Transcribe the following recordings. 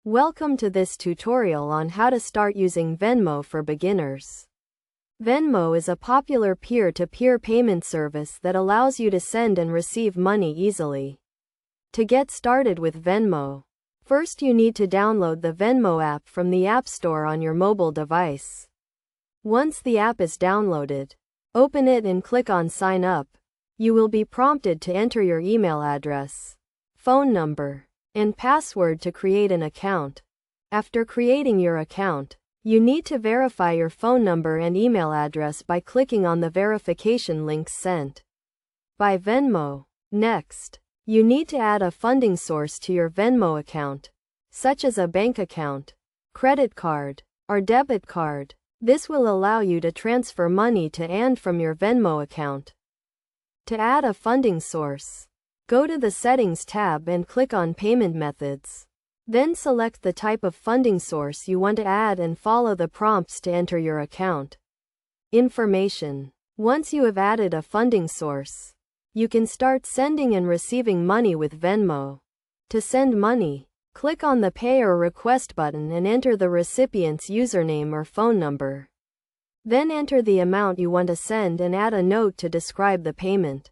Welcome to this tutorial on how to start using Venmo for beginners. Venmo is a popular peer-to-peer payment service that allows you to send and receive money easily. To get started with Venmo, first you need to download the Venmo app from the App Store on your mobile device. Once the app is downloaded, open it and click on Sign Up. You will be prompted to enter your email address, phone number, and password to create an account. After creating your account, you need to verify your phone number and email address by clicking on the verification links sent by Venmo. Next, you need to add a funding source to your Venmo account, such as a bank account, credit card, or debit card. This will allow you to transfer money to and from your Venmo account. To add a funding source, go to the Settings tab and click on Payment Methods. Then select the type of funding source you want to add and follow the prompts to enter your account information. Once you have added a funding source, you can start sending and receiving money with Venmo. To send money, click on the Pay or Request button and enter the recipient's username or phone number. Then enter the amount you want to send and add a note to describe the payment.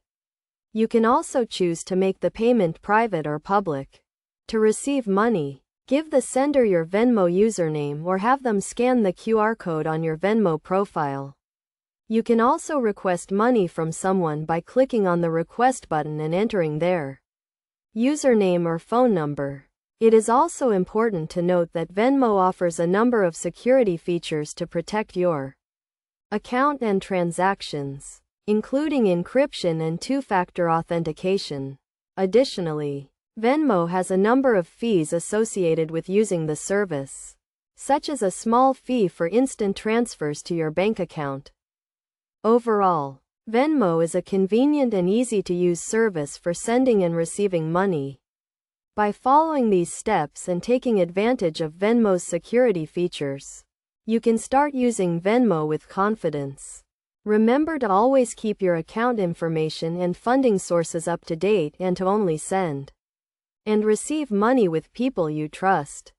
You can also choose to make the payment private or public. To receive money, give the sender your Venmo username or have them scan the QR code on your Venmo profile. You can also request money from someone by clicking on the Request button and entering their username or phone number. It is also important to note that Venmo offers a number of security features to protect your account and transactions, including encryption and two-factor authentication. Additionally, Venmo has a number of fees associated with using the service, such as a small fee for instant transfers to your bank account. Overall, Venmo is a convenient and easy-to-use service for sending and receiving money. By following these steps and taking advantage of Venmo's security features, you can start using Venmo with confidence. Remember to always keep your account information and funding sources up to date and to only send and receive money with people you trust.